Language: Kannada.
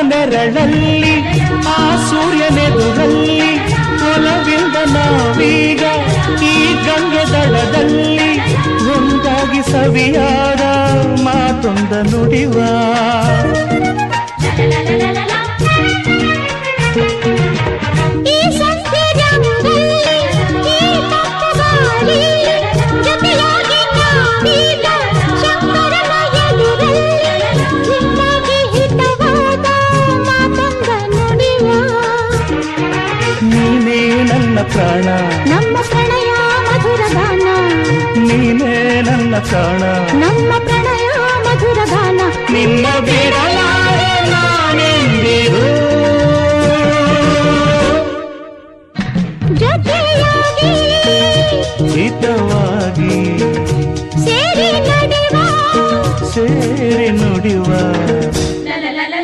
ನೆರಳಲ್ಲಿ ಆ ಸೂರ್ಯನೆದುರಲ್ಲಿ ಒಲವಿಂದ ನಾವೀಗ ಈ ಗಂಗೆ ದಡದಲ್ಲಿ ಒಂದಾಗಿ ಸವಿಯಾದ ಮಾತೊಂದ ನುಡಿವ ನೀನೇ ನನ್ನ ಪ್ರಾಣ ನಮ್ಮ ಪ್ರಣಯ ಮಧುರ ಗಾನ ನೀನೇ ನನ್ನ ಪ್ರಾಣ ನಮ್ಮ ಪ್ರಣಯ ಮಧುರ ಗಾನ ನಿನ್ನ ಬೇಡ